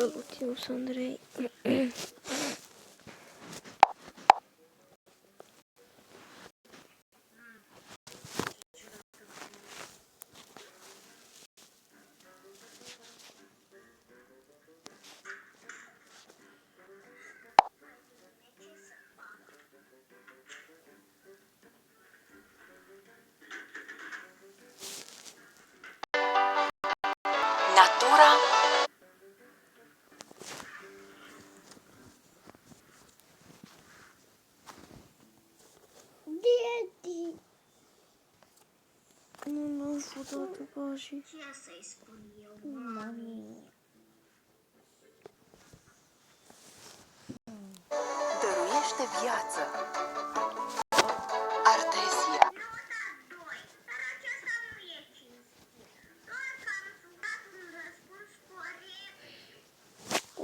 Salut, eu sunt Andrei. Natura Nu am făcut tatuaje. Ce să-i spun eu, Mami. dăruiește viață. Artesia. doi, dar acesta nu e cinstit. Doar că am dat un răspuns corect.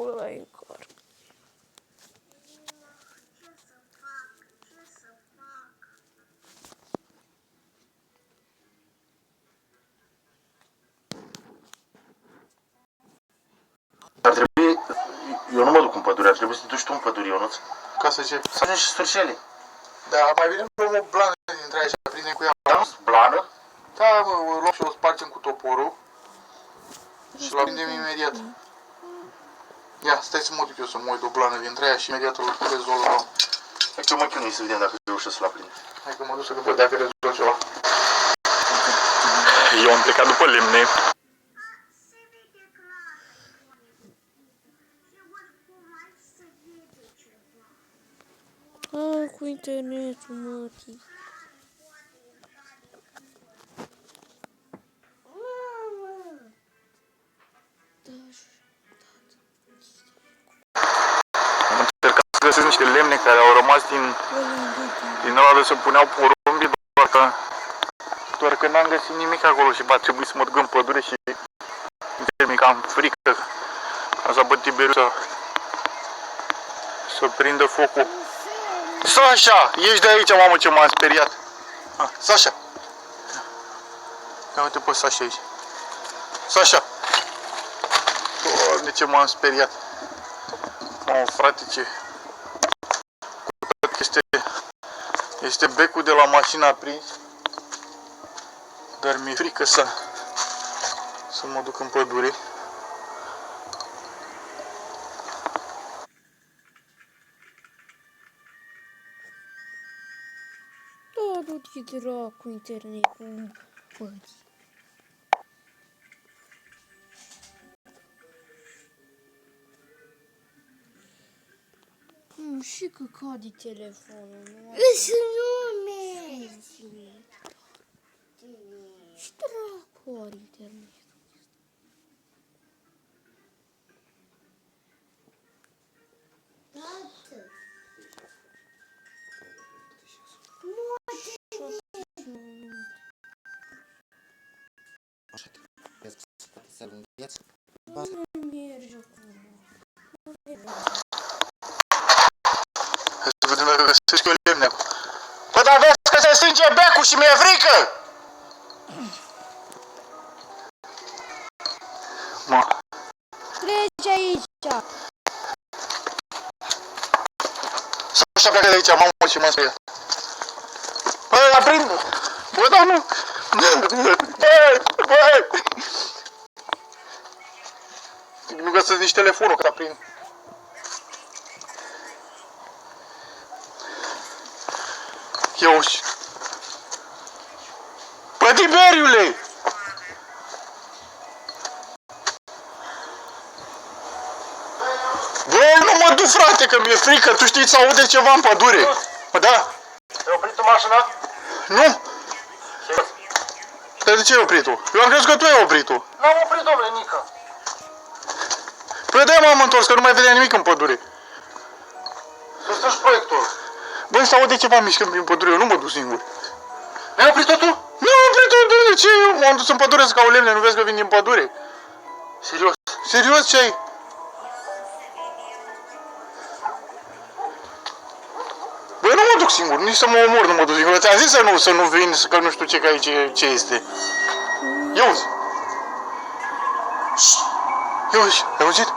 Ăla e încarc. Ce să fac? Ce să fac? Ar trebui, eu nu mă duc în pădure, ar trebui să te duci tu în pădure, Ionuț. Ca să ce? Să ajungi și sfârșele. Da, mai bine luăm o blană dintre aici, prindem cu ea. Dar nu blană? Da, mă, o luăm și o spargem cu toporul. Și la prindem imediat. Ia, stai să mă duc eu să mă uit o blană dintre aia și imediat o rezolvăm. Hai că eu mă chinui să vedem dacă reușesc să-l aprind. Hai că mă duc să văd dacă rezolv ceva. Eu am plecat după lemne. Se vede clar. Și oricum aici se vede ceva. Ah, cu internetul, mătii. Am încercat să găsesc niște lemne care au rămas din ăla de se puneau porumbii, doar că n-am găsit nimic acolo și va trebui să mă duc în pădure și mi am frică ca să băt Tiberiu să prindă focul. Sasha! Ești de aici, mamă, ce m-am speriat! Ah, Sasha! Ia uite pe Sasha aici. Sasha! Doamne, ce m-am speriat! Mamă, frate, ce... Este becul de la mașină aprins. Dar mi-e frică să mă duc în pădure. Da, du-te dracu internetul, mătii. Și că cade telefonul, nu? Îți nume! Și dracu are internet. Tată! Nu merge acum. Hai să vedem dacă găsesc eu lemne acum. Bă, dar vezi că se stinge becul și mi-e frică! Mă, Treci aici. Sasha pleacă de aici, mamă, ce m-am speriat. Bă, aprind! Bă, dar nu! Bă! Nu găsesc nici telefonul, că aprind. Ia uși. Bă, Tiberiule! Bă, nu mă duc, frate, că mi-e frică, tu știi, să aude ceva în pădure. Bă, da? Ai oprit tu mașina? Nu? Dar de ce ai oprit-o? Eu am crezut că tu ai oprit-o. N-am oprit, domnule, Nică. Păi de-aia m-am întors, că nu mai vedea nimic în pădure. Să strângi proiectul. Băi, să aude ceva mișcând prin pădure, eu nu mă duc singur. N-ai oprit-o tu? Nu am oprit-o, de ce? Eu m-am dus în pădure să caut lemne, nu vezi că vin din pădure? Serios. Serios, ce ai? Băi, nu mă duc singur, nici să mă omor, nu mă duc singur. Ți-am zis să nu vin, că nu știu ce, că aici ce este. Ia uzi. Ia uzi, ai auzit?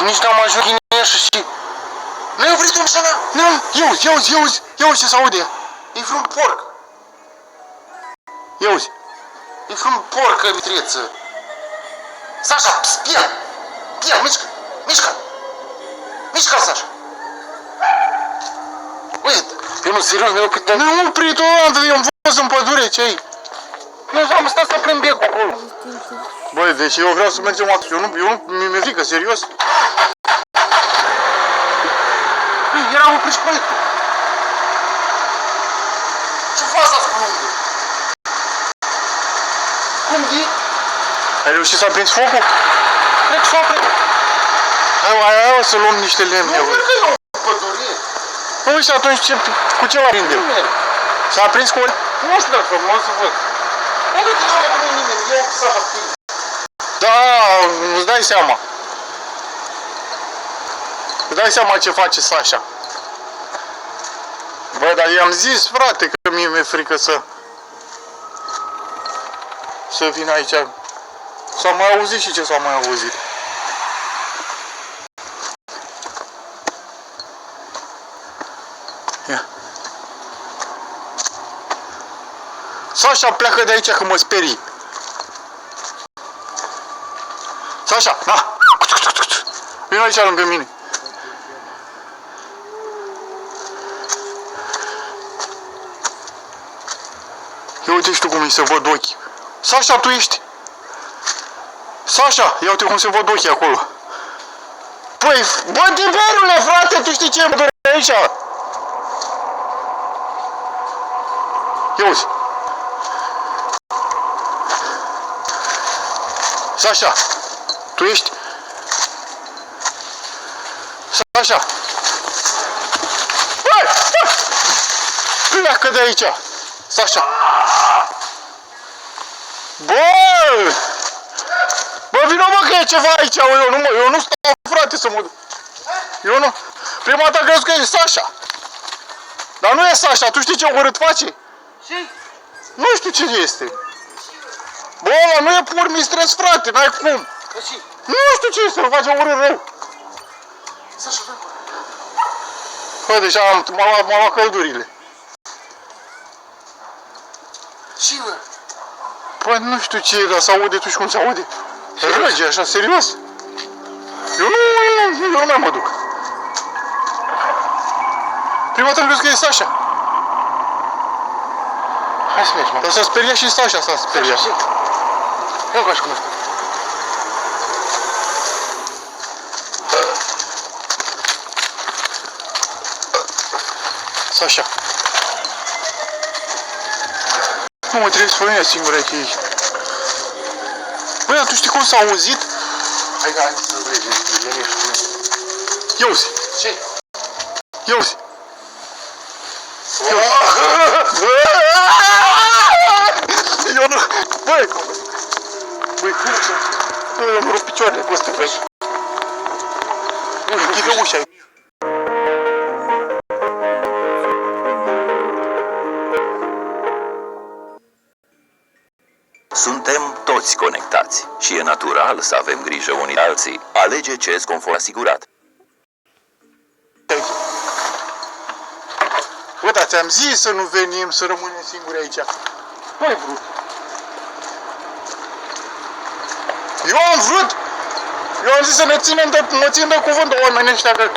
Nici n-am ajuns ghineș și... Nu-i oprit mașina? Nu, ia uzi ce s-aude. E vreun porc. Ia uzi. E vreun porc, vitreță. Sasha, spia! Spia, mișcă, Sasha. Uite, eu nu, serios, mi-a oprit. Nu-i oprit-o, am fost în pădure, ce-ai? Nu, am stat să prind becul acolo. Băi, deci eu vreau să mergem atunci. Eu nu, mi-e frică, serios. Era oprit și băietul. Ce faci asta cu lungul? Cum de? Ai reușit să aprinzi focul? Cred că s-a aprins. Hai să luăm niște lemne. Nu, cred că eu în pădure. Păi și atunci cu ce l-a prindem? S-a aprins cu ori? Nu știu dacă mă să văd. Unde te joacă cu nimeni? Eu s-a aprins. Da, îți dai seama. Îți dai seama ce face Sasha. Bă, dar i-am zis, frate, că mie mi-e frică să vin aici. S-a mai auzit și ce s-a mai auzit. Ia. Sasha, pleacă de aici că mă sperii. Sasha, na! Vino aici lângă mine. Ia uite și tu cum îi se văd ochii. Sasha, tu ești? Sasha, ia uite cum se văd ochii acolo. Păi, bă, diverule, frate, tu știi ce mă doare aici? Ia uzi. Sasha, tu ești? Sasha. Băi, pleacă de aici. Sasha. Bă! Bă, vină mă că e ceva aici, eu nu stau, frate, să mă duc. Eu nu. Prima dată crezi că e Sasha. Dar nu e Sasha, tu știi ce urât face? Ce? Nu știu ce este. Bă, ăla nu e pur mistres, frate, n-ai cum. Nu știu ce este, îl face urât rău. Sasha, bă, deja m-a luat căldurile. Cine? Păi nu știu ce e, dar s-aude, tu și cum s-aude? Râge așa, serios? Eu nu mai mă duc. Prima dată am crezut că e Sasha. Hai să mergem. Dar s-a speriat și Sasha s-a speriat. Ia cu așa cum asta. Sasha. Nu mă trebuie să spune singură că e. Băi, dar tu știi cum s-a auzit? Hai să vezi, ia uzi. Ce? Ia uzi. Eu nu... Băi! Băi, cum să... Băi, eu îmi rup picioarele cu ăsta, vezi? Închide ușa. Suntem toți conectați și e natural să avem grijă unii de alții. Alege CEZ Confort asigurat. Bă, dar ți-am zis să nu venim, să rămânem singuri aici. Nu ai vrut. Eu am vrut. Eu am zis să mă țin de cuvânt de oamenii ăștia că...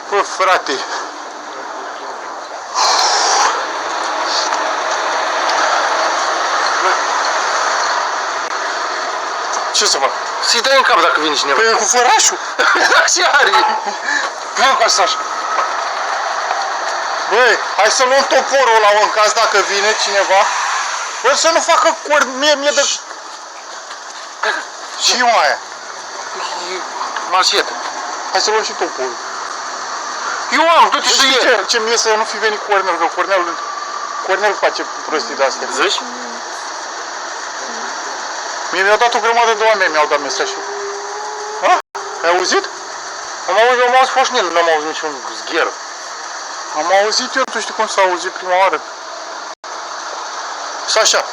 Bă, frate. Ce să fac? Să-i dai în cap dacă vine cineva. Păi cu fărașul. Ce are? Vreau ca Sasha. Băi, hai să luăm toporul ăla în caz dacă vine cineva. Băi, să nu facă cord, mie de... Și eu aia. Marșietă. Hai să luăm și toporul. Eu am, du-te și ieri. Ce mie să nu fi venit Cornel, că Cornel face prostii de-astea. Zici? Mie mi-au dat o grămadă de oameni, mi-au dat mesaje. Ha? Ai auzit? Am auzit foșnil, n-am auzit niciun zgher. Am auzit eu, tu știi cum s-a auzit prima oară. Sasha.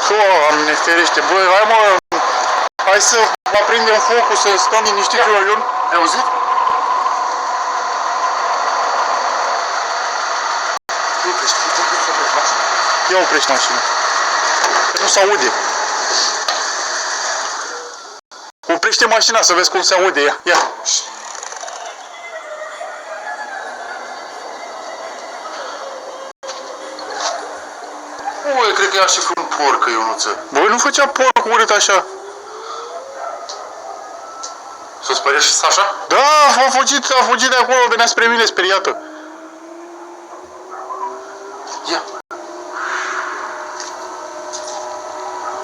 Doamne ferește, băi, hai mă, hai să aprindem focul, să stăm liniștiți, Ion. Ai auzit? Ia oprește mașina. Nu se aude. Oprește mașina să vezi cum se aude. Ia, ia. Ui, cred că ia și un porcă, Ionuță. Băi, nu făcea porc urât așa. S-o spărea și Sasha? Da, a fugit de acolo, venea spre mine speriată. Ia.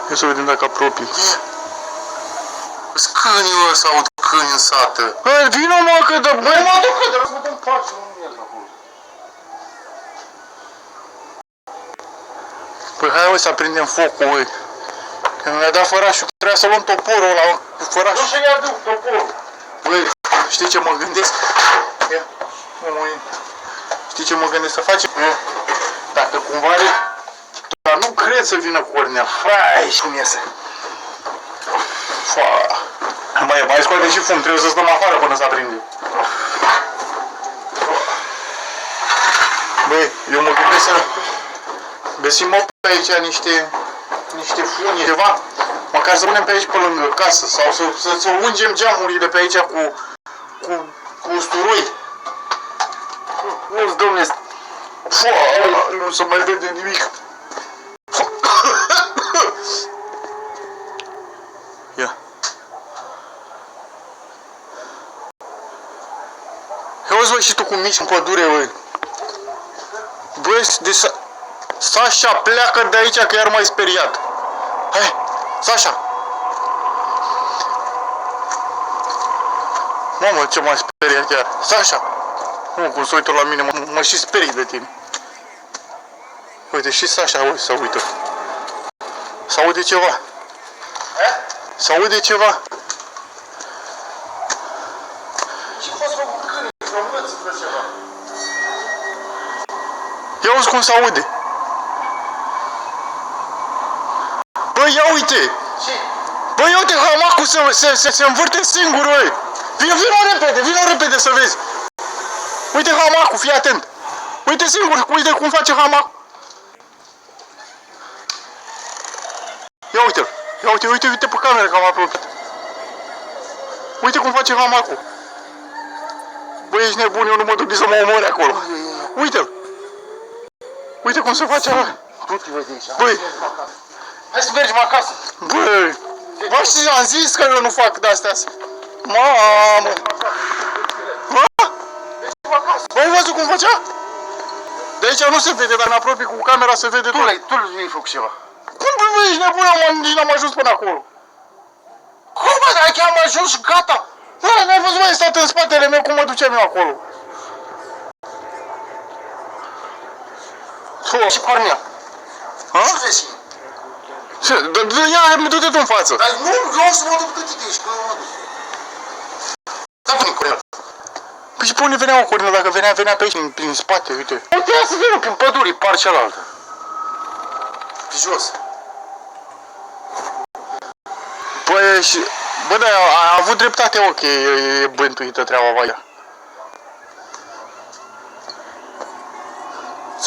Ia să vedem dacă apropii. Ia. Îți câinii ăsta, aud câini în sată. Băi, vină mă, că de Nu băi. mă duc, dar să mă dăm pace, nu merg acolo. Păi hai, să aprindem focul, băi. Că mi-a dat fărașul, trebuia să luăm toporul ăla cu fărașul. Nu și-i aduc toporul. Băi, știi ce mă gândesc? Ia, știi ce mă gândesc să facem? Dacă cumva are... Dar nu cred să vină Cornel. Frai, cum iese. Fa. Mai scoate și fum, trebuie să stăm afară până să aprinde. Băi, eu mă gândesc să găsim pe aici niște funi, ceva. Măcar să punem pe aici pe lângă casă sau să ungem geamurile pe aici cu usturoi. Nu-ți, domne, Nu se mai vede nimic. Ia. Ia uzi, băi, și tu cum mici în pădure, băi. Băi, Sasha, pleacă de aici că iar mai speriat. Hai, Sasha. Mamă, ce m-a speriat chiar. Sasha. Nu, cum se uită la mine, mă și sperii de tine. Uite, și Sasha, uite, se uită. S-aude ceva. S-aude ceva. ce poți făcut câini? Că învăță pe ceva. Ia uzi cum se-aude. Băi, ia uite. Ce? Băi, ia uite, hamacul se învârte singur, băi. Vino repede să vezi. Uite hamacul, fii atent. Uite singur, uite cum face hamacul. Ia uite-l. Ia uite pe cameră că am apropiat. Uite cum face hamacul. Băi, ești nebun, eu nu mă duc nici să mă omori acolo. Uite-l. Uite cum se face ăla. Du-te, vezi aici. Băi, Hai să mergem acasă. băi. Bă, și am zis că eu nu fac de-astea. Mamă. Băi, văzut cum făcea? De aici nu se vede, dar în apropie cu camera se vede tot. Tu nu-i făcut ceva. Cum bă, ești nebun, nici n-am ajuns până acolo. Cum, bă, dar chiar am ajuns și gata. Da, n-ai văzut, mai stat în spatele meu cum mă duceam eu acolo. Și Cornel. Ha? Ce vezi? Ce? Ia, du-te tu în față. Dar nu, eu o să mă duc de tine aici, că eu mă duc. Da, bine, Cornel. Păi și pe unde venea o Cornel, dacă venea pe aici, prin spate, uite. Putea să vină prin pădure, par cealaltă. Pe jos. Păi și... Bă, da, a avut dreptate, ok, e bântuită treaba vaia.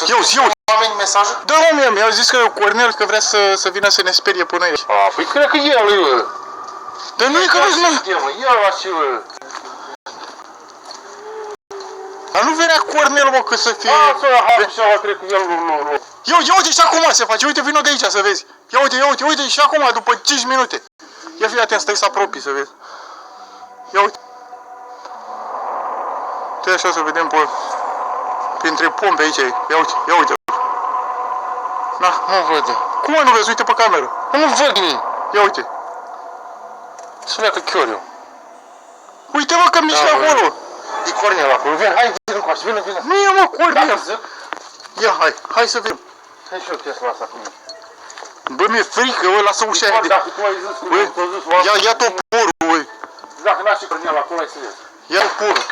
Eu. Oameni mesaje? Da, mă, mi-au zis că Cornel că vrea să vină să ne sperie până aici. A, păi cred că el, Dar nu e că nu... el la și... Dar nu venea Cornel, mă, că să fie... Cred că el nu. Ia uite și acum se face, uite, vino de aici să vezi. Ia uite și acum, după 5 minute. Ia fii atent, stai să apropii să vezi. Ia uite. Te așa să vedem pe... Printre pompe aici. Ia uite. Na, Nu văd. cum mă nu vezi? Uite pe cameră. Nu văd nimic. Ia uite. Să meacă chioriu. Uite, mă, că mișcă acolo. E Cornel acolo. Hai, vină cu așa, vină. Nu e, mă, Cornel. Zic. Ia, hai să vedem. Hai și eu Tesla asta cu mine. Bă, mi-e frică, bă, lasă ușa aia de... Dacă tu ai zis cum ai zis, Ia toporul, băi. dacă n-aș și Cornel acolo, ai să vezi. Ia toporul.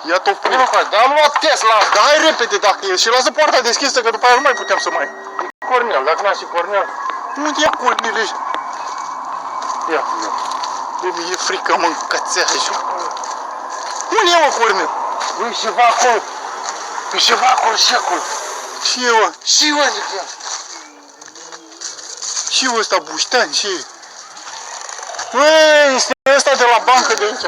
Ia toporul. Nu faci, dar am luat Tesla asta. Da, hai repede dacă e și lasă poarta deschisă, că după aia nu mai putem să mai... Cornel, dacă n-aș și Cornel. Unde e Cornel? Ia, mi-e frică, mă, cățeașă. Unde e, mă, Cornel? E ceva acolo. E ceva acolo și acolo. Ce e, mă? Și eu zic ea. Ce e ăsta, Buștean? Ce e? Băi, este ăsta de la bancă de aici.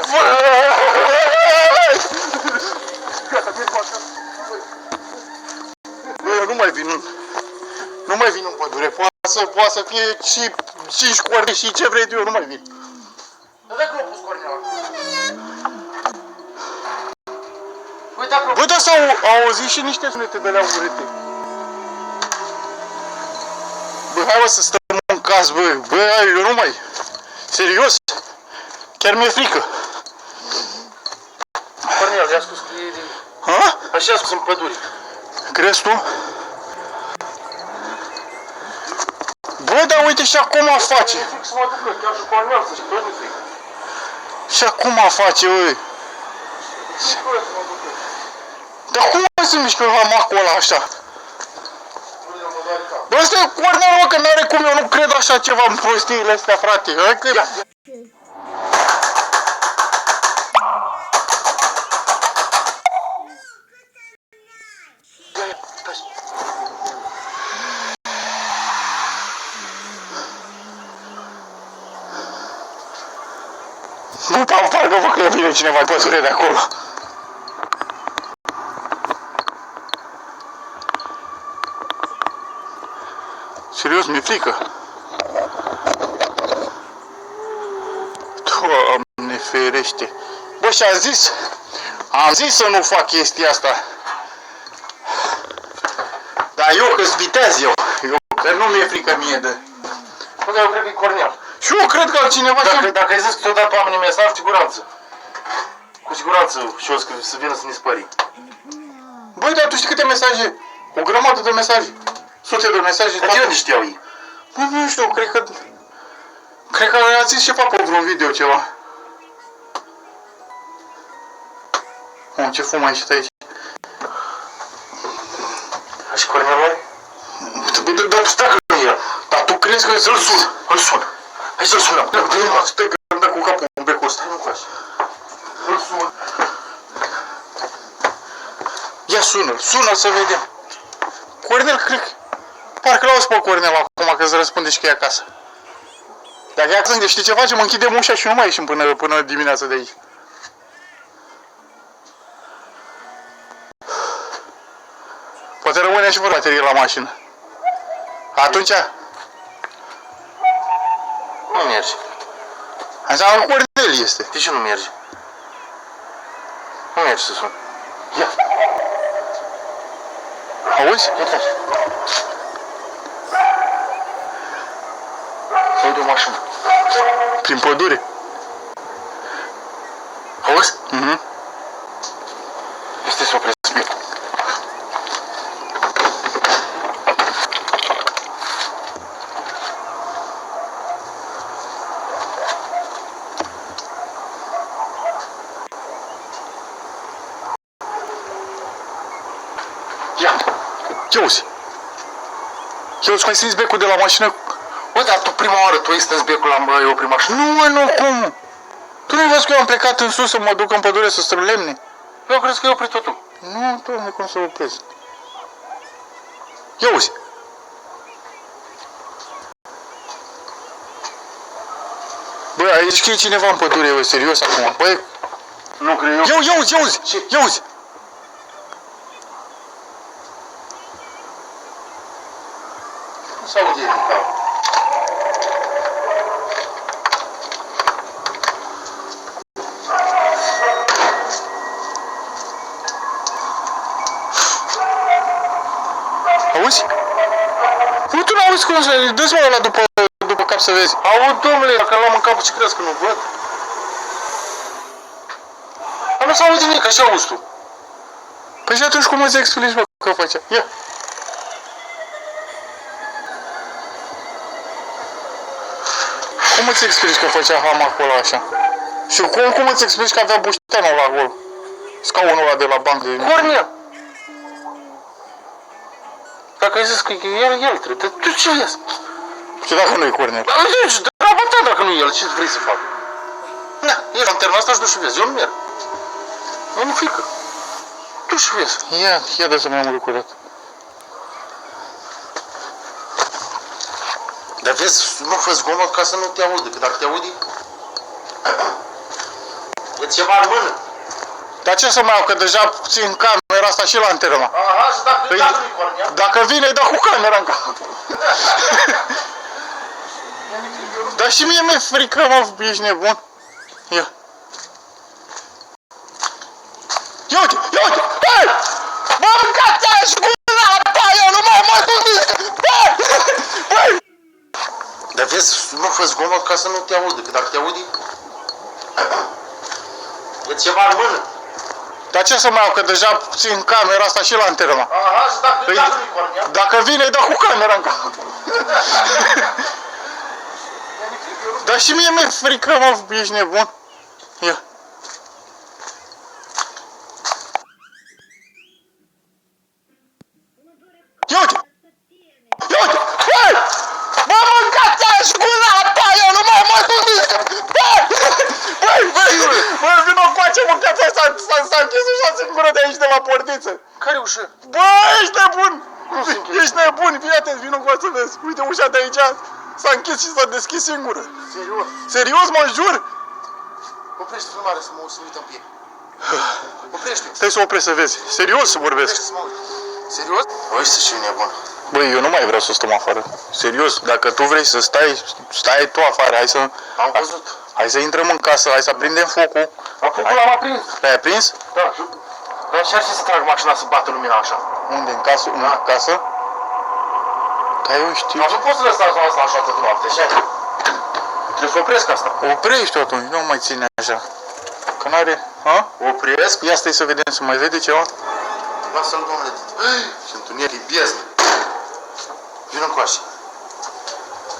Băi, eu nu mai vin, nu mai vin în pădure. Poate să fie și 5 corne și ce vrei tu, eu nu mai vin. Dar dacă l-a pus cornea? Uite acolo. Băi, dar s-au auzit și niște sunete de alea urâte. Băi, hai mă să stăm în caz, băi. Băi, eu nu mai... Serios? Chiar mi-e frică. Cornel, i-a spus că e... Ha? Așa a spus în pădure. Crezi tu? Bă, dar uite și acum face. E frică să mă ducă, chiar și Cornel să-și nu frică. Și acum face, băi. Dar cum se mișcă hamacul ăla așa? Bă, ăsta e Cornel, mă, că n-are cum, eu nu cred așa ceva în prostiile astea, frate. Hai că... Nu, parcă văd că vine cineva în pădure de acolo. Serios, mi-e frică. Doamne ferește. Bă, și am zis să nu fac chestia asta. Dar eu că-s viteaz eu că nu mi-e frică mie de... Bă, dar eu cred că e Cornel. Și eu cred că altcineva Dacă ai zis că ți-o dat oamenii mesaj, siguranță. Cu siguranță și eu să vină să ne spări. Băi, dar tu știi câte mesaje? O grămadă de mesaje. Sute de mesaje. Dar de unde știau ei? Băi, nu știu, cred că a zis ceva pe vreun video ceva. Mă, ce fum ai ieșit aici? Și Cornel are? Dar tu stai că el. Dar tu crezi că să-l sun? Îl sun. Hai să-l sunăm. Stai că îmi dă cu capul în becul ăsta. Nu faci. Îl sun. Ia sună să vedem. Cornel, cred că... Parcă l-auzi pe Cornel acum că îți răspunde și că e acasă. Dacă e acasă, știi ce facem? Închidem ușa și nu mai ieșim până dimineața de aici. Poate rămâne și fără baterie la mașină. Atunci... Nu merge. Înseamnă că Cornel este. De ce nu merge? Nu merge să sun. Ia. Auzi? Uite. Se aude o mașină. Prin pădure. Auzi? Mhm. Este să opresc bine. Ia uzi. Ia uzi, cum ai strâns becul de la mașină? Bă, dar tu prima oară tu ai stâns becul la eu prima mașină. Nu, mă, nu, cum? Tu nu-i văzut că eu am plecat în sus să mă duc în pădure să strâng lemne? Eu cred că eu oprit totul. Nu, doamne, cum să opresc? Ia uzi. Bă, aici că e cineva în pădure, bă, serios acum. Băi, Nu cred eu. ia uzi, ia uzi, ia uzi. Nu se aude din cap. Auzi? Nu, tu n-auzi cum să... Dă-ți mă ăla după cap să vezi. Aud, domnule, dacă l-am în capul, ce crezi că nu văd? Dar nu se aude nimic, așa auzi tu. Păi și atunci cum îți explici, bă, că facea? Ia. Cum îți explici că făcea hamacul ăla așa? Și cum îți explici că avea bușteanul ăla acolo? Scaunul ăla de la bancă. Cornel! Dacă ai zis că el trebuie, tu ce vezi? Și dacă nu-i Cornel? Dar deci, treaba ta dacă nu e el, ce vrei să fac? Na, ești în termenul asta și du și vezi, eu nu merg. Nu frică. Du și vezi. Ia dă să mai am lucrurat. Dar vezi, nu fă zgomot ca să nu te audă, că dacă te audi... E ceva în mână. Dar ce să mai iau, că deja țin camera asta și la antrenă. Aha, și dacă Păi, nu-i Cornel. dacă vine, îi dau cu camera în cap. Dar și mie mi-e frică, mă, ești nebun. Ia. Ia uite, ia uite! Băi! Bă, mâncați-aș gura ta, eu nu mai mă duc! Băi! Dar vezi, nu fă zgomot ca să nu te audă, că dacă te audi... E ceva în mână. Dar ce să mai iau, că deja țin camera asta și la antrenă. Aha, și dacă Păi, nu-i Cornel. dacă vine, îi dau cu camera în cap. Dar și mie mi-e frică, mă, ești nebun. Ia. Ia uite! Ia uite! Băi! Bă, mâncați-aș gura ta, eu nu mai mă duc! Băi, vină încoace, mâncați asta, s-a închis ușa singură de aici, de la portiță. Care ușă? Bă, ești nebun! Ești nebun, fii atent, vină încoace să vezi. Uite, ușa de aici s-a închis și s-a deschis singură. Serios? Serios, mă jur? Oprește filmarea să mă uită în piept. Oprește. Stai să opresc să vezi. Serios să vorbesc. Oprește să mă uit. Serios? Oi să știu nebun. Băi, eu nu mai vreau să stăm afară. Serios, dacă tu vrei să stai tu afară, hai să... Am văzut. Hai să intrăm în casă, hai să aprindem focul. Acum l-am aprins. L-ai aprins? Da. Dar încerci să trag mașina să bată lumina așa. Unde? În casă? În casă? Da, eu știu. Dar nu poți să lăsați la asta așa tot noapte, așa? Trebuie să opresc asta. Oprești atunci, nu mai ține așa. Că n-are... Ha? Opresc? Ia stai să vedem, să mai vede ceva. Lasă-l, domnule. Și întuneric, e beznă. Vino încoace.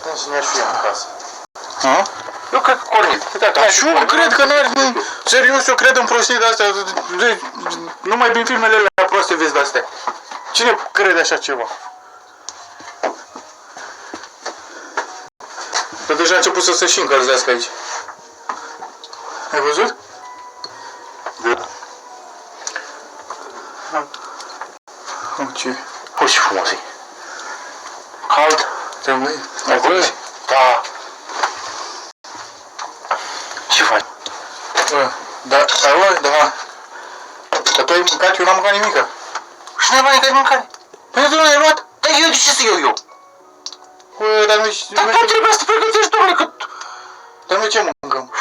Hai să mergi și eu în casă. Ha? Eu cred că Cornel. Dar și eu cred că n-are... Serios, eu cred în prostii de-astea. Nu mai bin filmele alea proaste vezi de-astea. Cine crede așa ceva? Că deja a început să se și încălzească aici. Ai văzut? Da. Ce? Uite ce frumos e. Cald. Trebuie? Ai văzut? Da. Ce faci? Bă, da, da. Că tu ai mâncat, eu n-am mâncat nimica. Și n-ai bani de mâncare? Păi tu nu ai luat? Dar eu de ce să iau eu? Bă, dar noi... Dar tu trebuie să te pregătești, domnule, că... Dar noi ce mâncăm?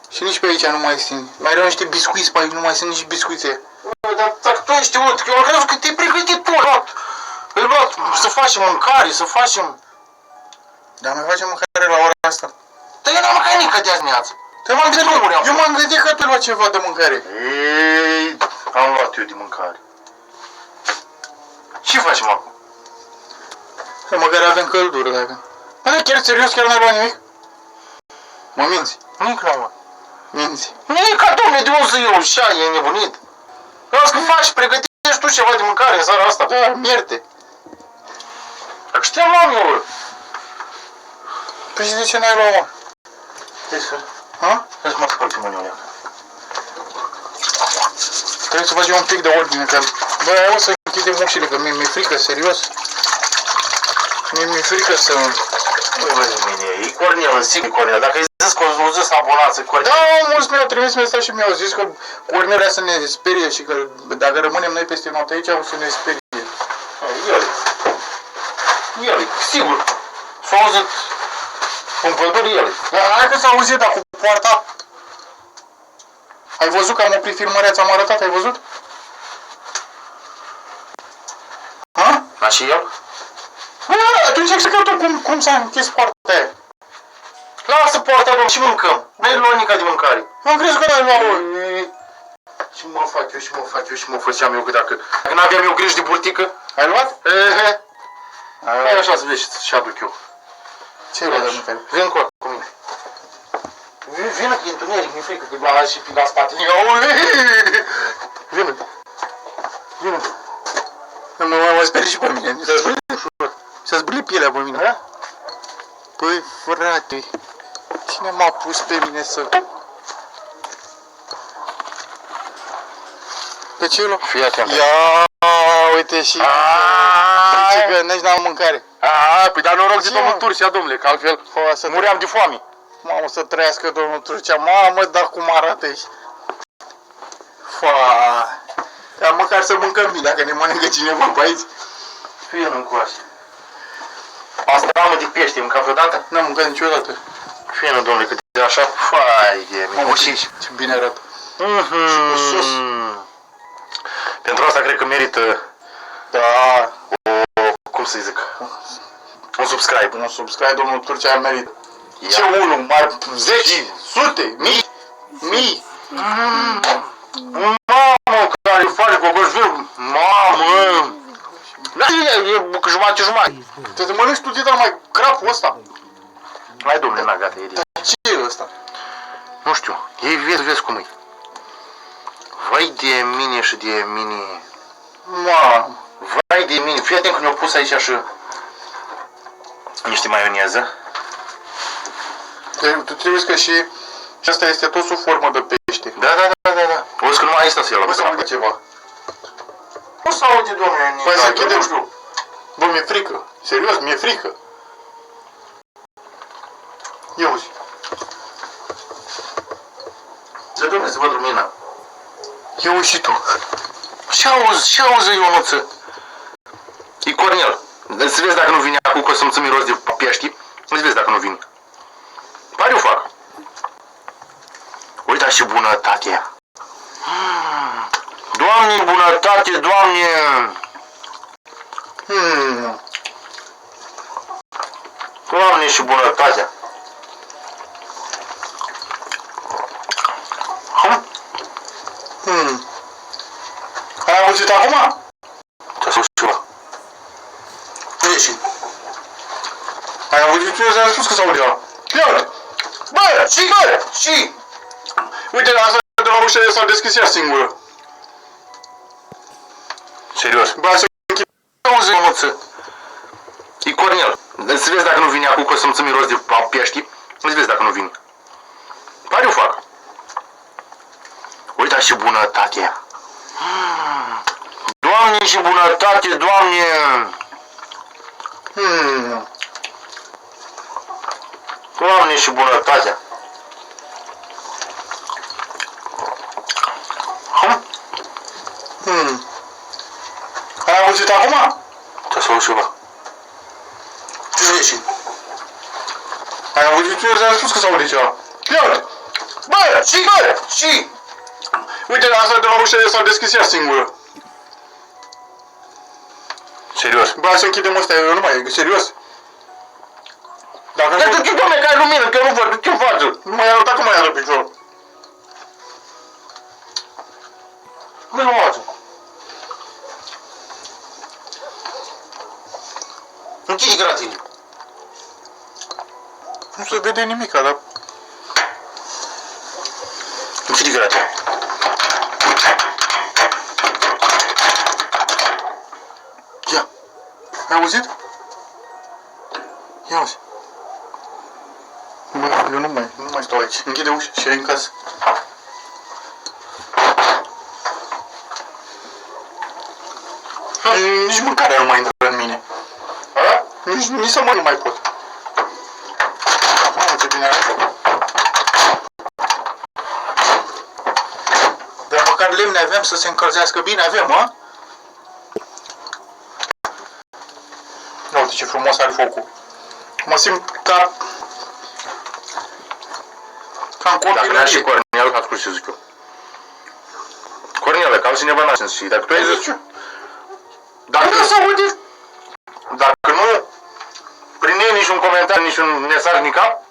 Și nici pe aici nu mai sunt. Mai erau niște biscuiți pe aici, nu mai sunt nici biscuițe. Bă, dar dacă tu ești știut, că eu am crezut că te-ai pregătit tu, ai luat să facem mâncare, să facem... Dar mai facem mâncare la ora asta. Dar eu n-am mâncat nici de azi dimineață. Eu m-am gândit că tu ai luat ceva de mâncare. Ei, am luat eu de mâncare. Ce facem acum? Că măcar avem căldură, dacă... Bă, chiar serios, chiar n-ai luat nimic? Mă minți? Nici n-am luat. Minți. Nici ca domne, de unde să iau? Și e nebunit. Las că faci, pregătești tu ceva de mâncare în seara asta. Da, mierte. Dacă știam, luam eu. Păi și de ce n-ai luat, mă? Ha? Hai să mă spăl pe mâine, Oleac. Trebuie să facem un pic de ordine, că... Bă, o să închidem ușile, că mi-e frică, serios. Mi-e frică să... Băi, mine, e Cornel, sigur Cornel. Dacă ai zis că o zis abonață, Cornel... Da, mulți mi-au trimis mesaj și mi-au zis că Cornelia să ne sperie și că dacă rămânem noi peste noapte aici, o să ne sperie. El, sigur. S-a auzit în pădure el. Dar hai că s-a auzit, dar cu poarta... Ai văzut că am oprit filmarea, ți-am arătat, ai văzut? Ha? A, și el? Bă, atunci explică tu cum s-a închis poarta aia. Lasă poarta, domn, și mâncăm. N-ai luat nica de mâncare. Eu am crezut că n-ai luat. Și mă fac eu și mă făceam eu, că dacă n-aveam eu grijă de burtică... Ai luat? Ehe. Hai așa să vezi și aduc eu. Ce ai luat de mâncare? Vin cu mine. Vină că e întuneric, mi-e frică, că la și la spate. Vină. Mă sperie și pe mine. Să-ți bâle pielea pe mine. Da? Păi, frate, cine m-a pus pe mine să... Pe ce luă? Fii atent. Ia, uite și... Zice că nici n-am mâncare. Păi dar noroc de Ce, domnul mă? Turcia, domnule, că altfel Fă, să muream de foame. Mamă, să trăiască domnul Turcea. Mamă, dar cum arată aici. Fa. Dar măcar să mâncăm bine, dacă ne mănâncă cineva pe aici. Fii în încoace. Asta ramă de pește, mâncat vreodată? N-am mâncat niciodată. Fii în, domnule, cât de așa, fai de mine. Mamă, ce bine arată. Mhm. sus. Pentru asta cred că merită, Da. cum să zic, un subscribe. Un subscribe, domnul Turcea merită. Ia. Ce unul? Mai 10, sute, mii. Mamă, care face cocoșul, mamă! Da, e jumătate. Să te mănânci tu, dar mai crapul ăsta. Hai, domnule, n-a gata, e de... Ce e ăsta? Nu știu, ei vezi cum e. Vai de mine și de mine. Mamă. Vai de mine, fii atent că ne-au pus aici și niște maioneză. Tu trebuie că și asta este tot sub formă de pește. Da. O să că numai aici stă să ia la Bă, să bucătă. mănâncă ceva. Nu se aude, domnule, Păi să Nicolae, închidem. nu știu. Bă, mi-e frică. Serios, mi-e frică. Ia uzi. Să domnule, să văd lumina. Ia uzi și tu. Ce auzi, Ionuță? E Cornel. Să vezi dacă nu vine acum, că o să-mi țin miros de pești. Să vezi dacă nu vine. Pare o fac. Uita și bunătate. Doamne, bunătate, Doamne! Doamne și bunătatea. Ai auzit acum? Te-a spus ceva. Ieși. Ai auzit? Eu ți-am spus că s-aude ăla. Ia uite. Bă, și. Uite, asta de la ușă s-a deschis ea singură. Serios. Bă, să închid. Auzi, Ionuță. E Cornel. Să vezi dacă nu vine acum, că o să-mi țin miros de pești. Să vezi dacă nu vine. Pare o fac. Uita și bunătatea. Doamne și bunătate, Doamne! Doamne și bunătatea. Ai auzit acum? Te-a spus ceva. Ieși. Ai auzit? Eu ți-am spus că s-aude ceva. Ia uite. Bă, și. Uite, asta de la ușă s-a deschis ea singură. Serios. Bă, să închidem ăsta, eu nu mai e, serios. Dacă Dar tu nu... ce, domne, că ai lumină, că eu nu văd, ce faci? Nu mai arăta cum mai arăt piciorul. Nu mă faci. Închide gratile. Nu se vede nimica, dar... Închide gratile. Ia. Ai auzit? Ia auzi. Bă, eu nu mai stau aici. Închide ușa și ai în casă. Nici mâncarea nu mai intră în mine. Nici să mănânc nu mai pot. Mamă, ce bine arată. Dar măcar lemne avem să se încălzească bine, avem, mă? Ia uite ce frumos are focul. Mă simt ca în Dacă n-aș și copilărie. Cornel, ascult ce zic eu. Cornele, că altcineva n-a sens și dacă tu ai zis... Dacă nu primeai niciun comentariu, niciun mesaj, nica,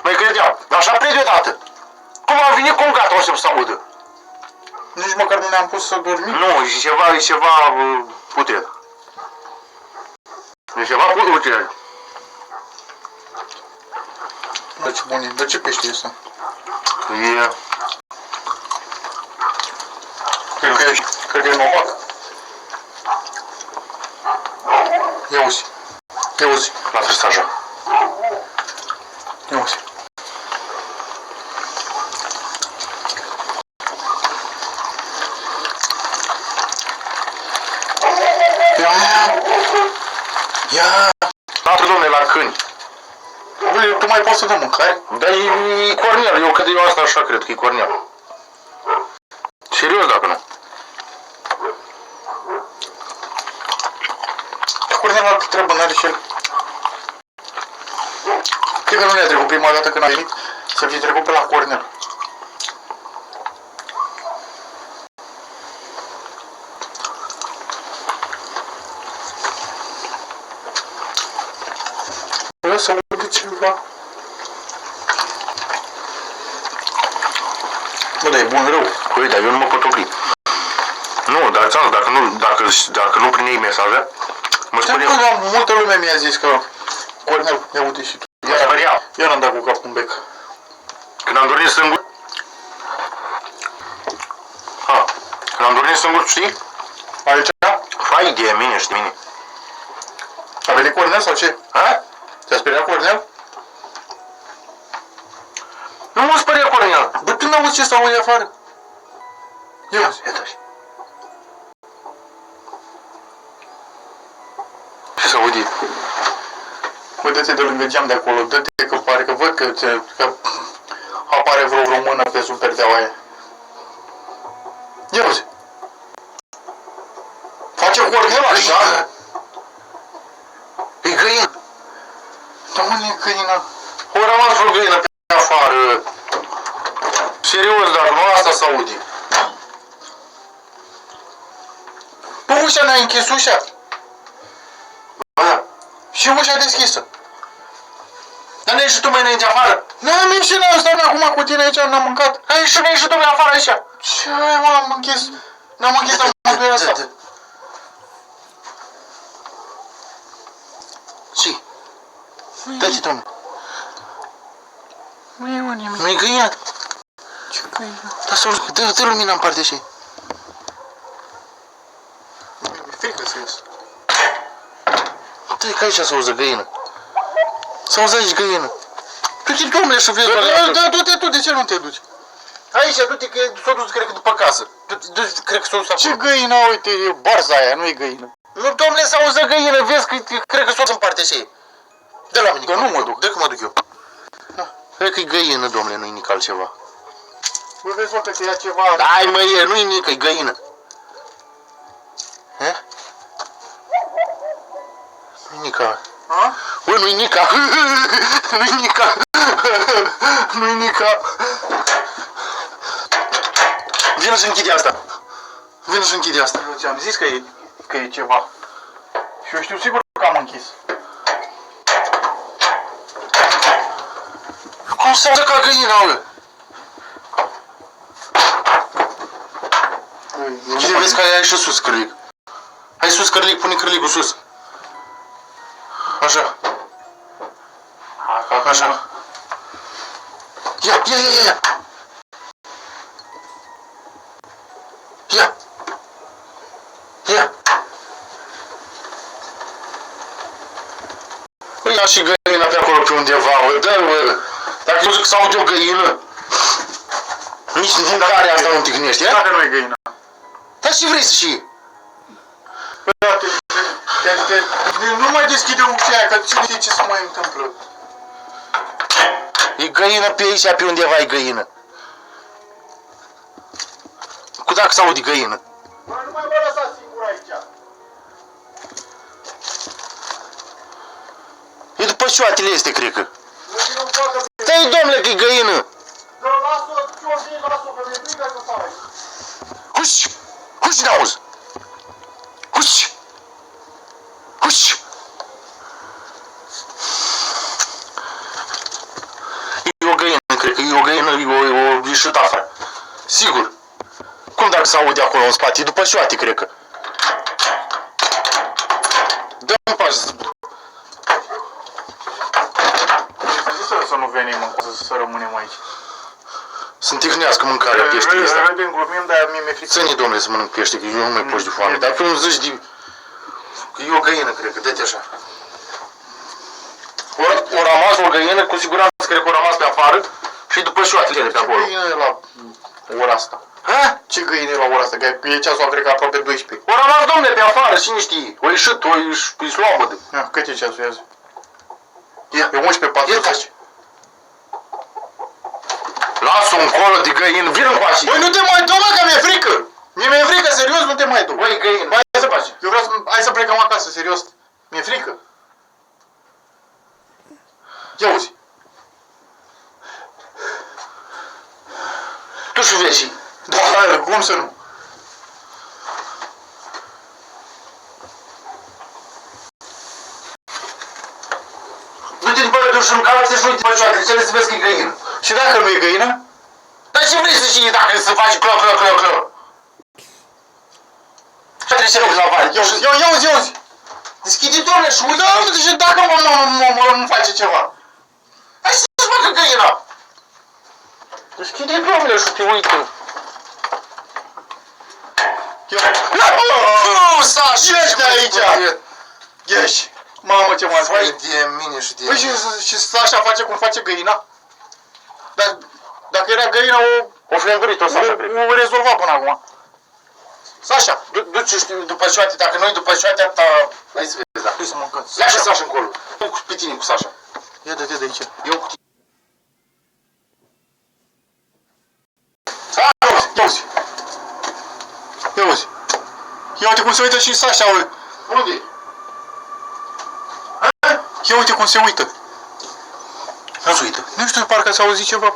noi credeam. Dar așa plec deodată. Cum am venit, cum gata, o să audă. Nici măcar nu ne-am pus să dormim. Nu, e ceva putred. E ceva putred. Bă, ce bun e. De ce pește e ăsta? E... Cred că e novac. Ia uzi. Ia uzi, La trist așa. ia uzi. Ia! 4 domne la câini. Băi, tu mai poți să dai mâncare? Dar e Cornel, eu asta așa cred că e Cornel. Serios dacă nu. Cornel altă treabă n-are și el. Cred că nu ne-a trecut prima dată când a venit să fi trecut pe la Cornel. Vreau să aud ceva. Bă, dar e bun rău. Păi, dar eu nu mă pot opri. Nu, dar ți-am zis, dacă nu primeai mesaje, mă Știu speriam. că multă lume mi-a zis că Cornel, ia uite și tu. Mă speriam. Eu n-am dat cu capul în bec. Când am dormit singur... Când am dormit singur, știi? Aici? Fai de mine și de mine. A venit Cornel sau ce? Ha? Te-a speriat Cornel? Nu mă speria Cornel. Bă, tu n-auzi ce s-aude afară? Ia uzi. Ia taci. Ce s-aude? Bă, dă-te de lângă geam de acolo, dă-te că pare că văd că apare vreo română pe sub perdeaua aia. Ia uzi. Face Cornel așa? E găină. Dar unde e găina? O rămas o găină pe afară. Serios, dacă nu asta s-aude. Bă, ușa n-ai închis ușa? Ba, Și ușa deschisă. dar n-ai ieșit tu mai înainte afară? N-am ieșit, n-am stat acum cu tine aici, n-am mâncat. Ai ieșit, n-ai ieșit tu mai afară aici. Ce m-am închis? N-am închis la mântuirea asta. Și? Dă-te, domnule. Nu e mă nimic. Nu-i găină? Ce găină? Da, dă lumina în partea și. Mi-e frică să ies. Dă-i că aici s-auză găină. S-auză aici găină. Du-te, domnule, și vezi. Da, du-te tu, de ce nu te duci? Aici, du-te, că s-a dus, cred că după casă. Du-te, cred că s-a dus Ce acolo. găină, uite, e barza aia, nu e găină. Nu, domnule, s-auză găină, vezi că cred că s-a dus în partea și. Dă la mine. Că nu mă duc. Dă că mă duc eu. Da. Cred că e găină, domnule, nu-i nic altceva. Bă, vezi, bă, că te ia ceva... Dai, mă, e, nu-i nic, e găină. He? Nu-i nica. Ha? Bă, nu-i nica. Nu-i nica. Nu-i nica. Vină și închide asta. Vină și închide asta. Eu ți-am zis că e ceva. Și eu știu sigur că am închis. Cum se aude ca găina, bă? Cine vezi că ai și sus cârlic? Hai sus cârlic, pune cârlicul sus. Așa. Așa. Ia. Ia. Păi ia și găina pe acolo pe undeva, bă, dă-l, bă. Dacă eu zic să aud o găină, nici mâncarea asta nu tihnești, ia? Dacă nu e găină. Dar și vrei să și... Bă, da, nu mai deschide ușa aia, că cine știe ce se mai întâmplă. E găină pe aici, pe undeva e găină. Cu dacă s-aude găină. Bă, nu mai mă lăsa singur aici. E după șoatele este, cred că. Nu facă... Stai, domnule, că e găină. Că las-o, ce-o vii, las-o, că mi-e frică să stau aici. Huși, n-auzi. Huși. E o găină, cred că e o găină, e o ieșit afară. Sigur. Cum dacă s-aude acolo în spate? E după șoate, cred că. Dă-mi pași. Să nu venim în casă, să rămânem aici. Să-mi tihnească mâncarea peștele ăsta. Vedem, glumim, dar mie mi-e frică. Ține, domnule, să mănânc pește, că eu nu mai pot de foame. Dar tu îmi zici de... Că e o găină, cred că, dă-te așa. o rămas o găină, cu siguranță cred că o rămas pe afară și după șoatele pe Ce acolo. găină e la ora asta? Ha? Ce găină e la ora asta? Că e ceasul, cred că aproape 12. O rămas, domne, pe afară, cine știe? O ieșit, îi slobădă. Ia, cât e ceasul azi? Ia, E 11:40. taci. Lasă-o încolo de găină, vin încoace. Băi, nu te mai du, mă, că mi-e frică! Mi-e frică, serios, nu te mai du. Băi, găină, Băi, ce să faci? eu vreau să... Hai să plecăm acasă, serios. Mi-e frică. Ia uzi. Tu și vezi. Da, cum să nu? Du-te după duș în calță și uite pe șoate, ce să vezi că e găină. Și dacă nu e găină? Dar ce vrei să știi dacă se face clo, clo, clo, clo? Și trebuie să mergi la vale. Ia uzi. Deschide, doamne, și uite. Da, nu, și dacă mă face ceva. Hai să-ți facă găina. Deschide, doamne, și te uită. Nu, Sașa! Ieși de aici! Ieși! Mamă, ce m-ați Vai faci? de mine și de Păi și Sasha face cum face găina? Dar dacă era găina, o fi îndurit-o, Sașa, cred. o rezolva până acum. Sasha, Du-ți după șoate, dacă nu-i după șoate, atâta... Hai să vezi, da. hai să mâncăm. Lasă Sașa încolo. Eu pe tine cu Sașa. Ia dă-te de aici. Eu cu tine. Ia uzi. Ia uite cum se uită și Sasha, ui. Unde? Ia uite cum se uită. Nu se uită. Nu știu, parcă s-a auzit ceva.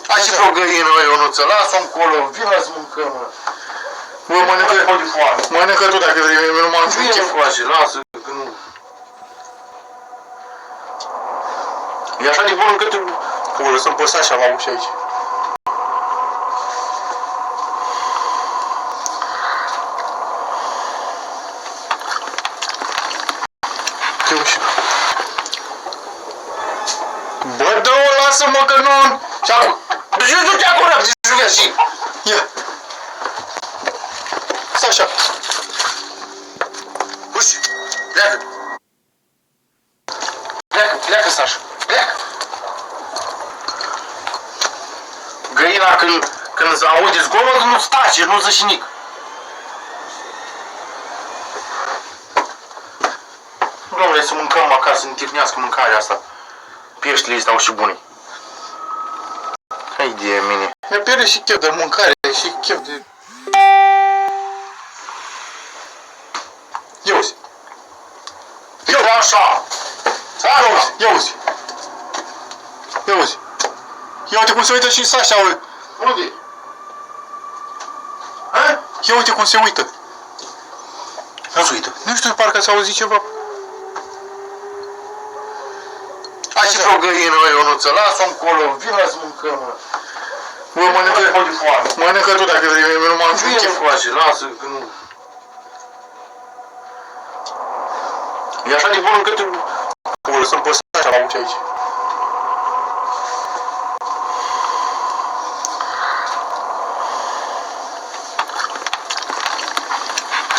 Hai și pe o găină, mă, Ionuță, lasă-o încolo, vină să mâncăm, mă. Bă, mănâncă tu dacă vrei, eu nu m-am Vine chef. încoace, lasă, că nu... E așa de bun încât... O lăsăm pe Sasha la ușă aici. Ia uși. Bă, dă-o, lasă-mă că nu... Și acum... Deci eu du-te acolo, zici, vezi și... Ia. Sasha. Uși, pleacă. Pleacă, Sașa, pleacă. Găina când aude zgomot, nu stace, nu zice nimic. Nu vrei să mâncăm acasă, să ne tirnească mâncarea asta. Peștile stau și bune. Hai de mine. Mi-a pierdut și chef de mâncare și chef de... Ia uzi. Eu așa. Ia uzi. Ia uzi. Ia uzi. Ia uite cum se uită și Sasha, ui. Unde? Ha? Ia uite cum se uită. Nu se uită. Nu știu, parcă s-a auzit ceva. Hai și pe o găină, mă, Ionuță, lasă-o încolo, vină să mâncăm, mă. Bă, mănâncă tu dacă vrei, eu nu m-am Vine chef. încoace, lasă, că nu... E așa de bun încât... O lăsăm pe Sasha la ușă aici.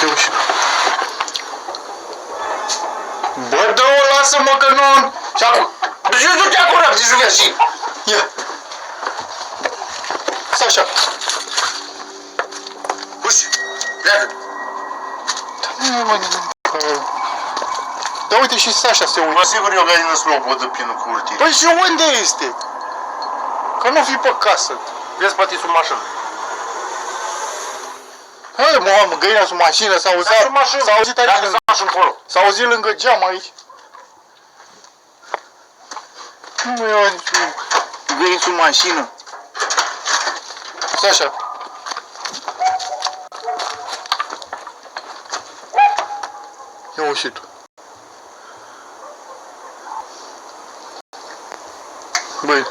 Ia uși. Bă, dă-o, lasă-mă că nu... Și acum... Deci eu du-te acolo, zici, vezi și... Ia. Sasha. Uși, pleacă. Da, uite și Sasha se uită. Mă, sigur eu găină slobodă prin curte. Păi și unde este? Că nu fi pe casă. Vezi, poate sub mașină. Hai, mă, găina sub mașină, s-a auzit. Sub mașină. S-a auzit aici. Dacă s-a încolo. S-a auzit lângă geam aici. Nu, eu... Găini sub mașină. Sasha. Ia uși tu. Băi,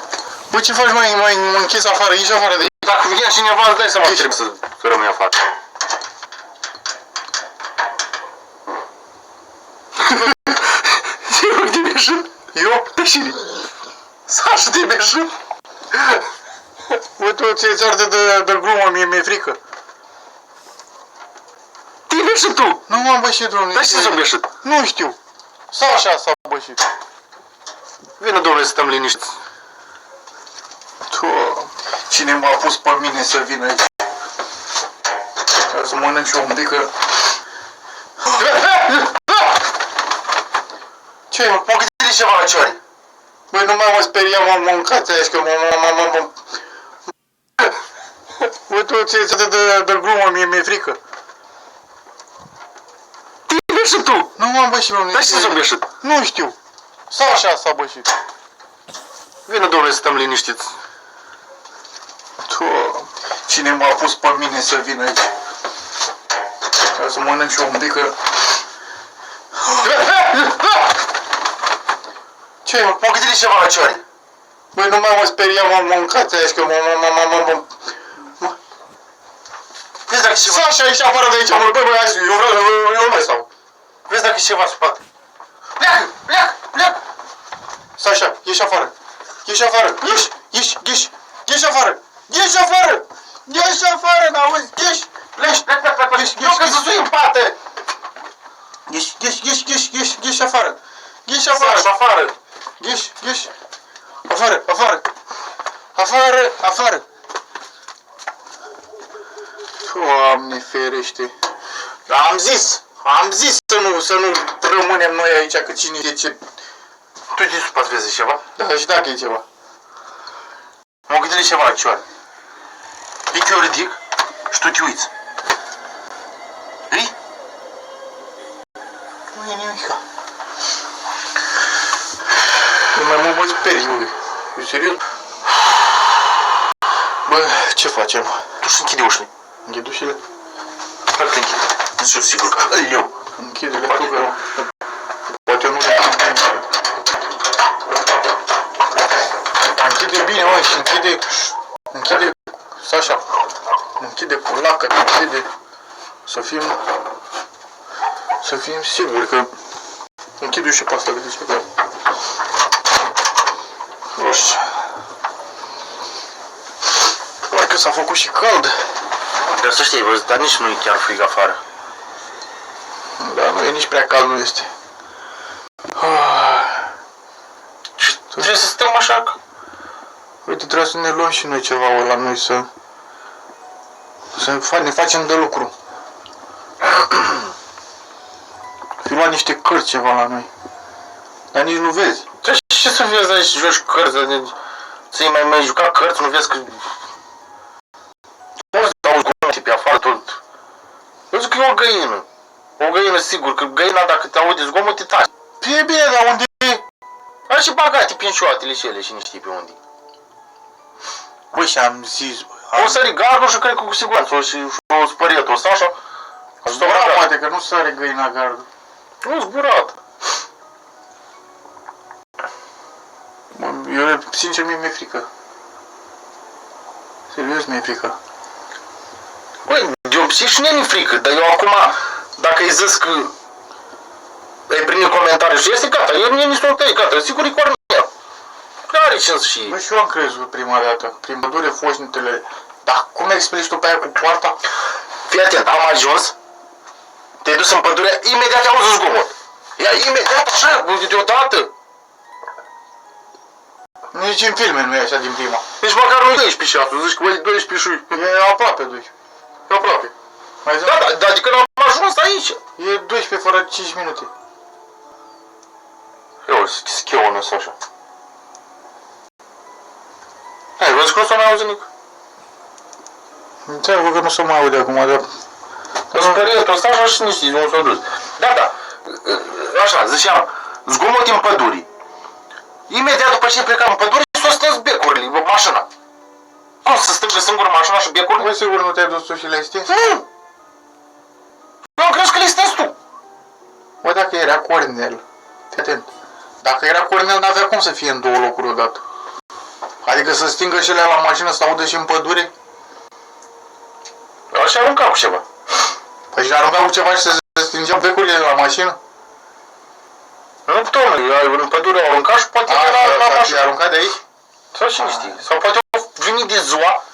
ce faci, mai închis afară? Ieși afară de aici. Dacă vine cineva, îți dai seama că trebuie să rămâi afară. Eu te beșin? Eu? Beșine. Sașa, te beșin? Bă, tu ți-e țartă de glumă, mi-e frică. Te beșin tu? Nu m-am bășit, domnule. Dar ce s-a beșit? Nu știu. Sau așa s-a bășit? Vină, domnule, să stăm liniștiți. Cine m-a pus pe mine să vin aici? Ca să mănânc și eu un pic că... Ce, mă gândit ceva la cioare? Băi, nu mai mă speria, mă mâncați aici, că mă... Bă, tu ți-e de glumă, mi-e frică. Te-ai beșit tu! Nu m-am bășit, domnule. Dar ce s-a beșit? Nu știu. Sau așa s-a bășit? Vină, domnule, să stăm liniștiți. Cine m-a pus pe mine să vin aici? Ca să mănânc și eu un pic că... Ce, mă gândit ceva la cioare? Băi, nu mai mă speria, mă mâncați aici, că Vezi dacă e ceva... Sau așa, ieși afară de aici, mă, băi, hai, eu nu mai stau. Vezi dacă e ceva în spate. Pleacă! Sau așa, ieși afară. Ieși afară, ieși afară. Ieși afară, n-auzi, ieși. Eu că zăzui în pate! Ieși afară. Ieși afară. Ieși. Afară. Doamne ferește. Am zis să nu rămânem noi aici, că cine e ce... Tu de sus vezi ceva? Da, și dacă e ceva. M-am gândit ceva la cioare. E că eu ridic și tu te uiți. Ei? Nu e nimica. Nu mai mă sperii, eu serios? Bă, ce facem? Tu și închide ușile. Închid ușile? Hai că închide. Sunt sigur că eu. Închide-le tu, că... Poate eu nu le închid. Închide bine, mă, și închide, stai așa, închide cu lacă, închide, să fim siguri că închid eu și pe asta, că zice că... Nu știu. Doar că s-a făcut și cald. Dar să știi, dar nici nu e chiar frig afară. Dar nu e nici prea cald, nu este. Și trebuie să stăm așa că... Uite, trebuie să ne luăm și noi ceva la noi, să ne facem de lucru. Fi luat niște cărți ceva la noi. Dar nici nu vezi. Ce să vezi aici, joci cărți, ți-ai mai jucat cărți, nu vezi că... Poți să auzi gomote pe afară tot. Eu zic că e o găină. O găină, sigur, că găina, dacă te aude zgomote, taci. E bine, dar unde e? Are și bagate pincioatele și ele și nu știi pe unde. Băi, și am zis... O sări gardul și cred că cu siguranță și o spăriet, o să așa. Zburat, poate că nu sare găina gardul. Nu, zburat. Eu, sincer, mi-e frică. Serios, mi-e frică. Băi, de obicei și nu-mi frică, dar eu acum, dacă îi zis că ai primit comentarii și este gata, eu mi sunt tăi, gata, sigur e Cornel. Are ce și... Bă, și eu am crezut prima dată, prin pădure foșnitele. Dar cum explici tu pe aia cu poarta? Fii atent, am ajuns, te-ai dus în pădure, imediat auzi zgomot. Ia imediat așa, deodată. Nici în filme nu e așa din prima. Nici măcar nu 12 și asta, zici că băi 12 și... E aproape 12. E aproape. Mai zic? Da, dar adică n-am ajuns aici. E 12 fără 5 minute. Eu, schionă sau așa. Hai, văzut că nu s-a mai auzit nimic. Înțeleg că nu se mai aude acum, dar... Spărietul ăsta așa și nici nu s-a dus. Da, așa, ziceam, zgomot din pădurii. Imediat după ce plecam în pădure, s-o stăs becurile, mașina. Cum să stângă singură mașina și becurile? Băi, sigur nu te-ai dus tu și le-ai stins? Nu! Eu am crezut că le stins tu. Bă, dacă era Cornel, fii atent. Dacă era Cornel, n-avea cum să fie în două locuri odată. Adică să stingă și alea la mașină, să audă și în pădure? Eu aș arunca cu ceva. Păi și arunca cu ceva și să se stingeau becurile la mașină? Nu, domnule, în pădure au aruncat și poate era la mașină. aruncat de aici? Sau cine știe. Sau poate au venit de ziua,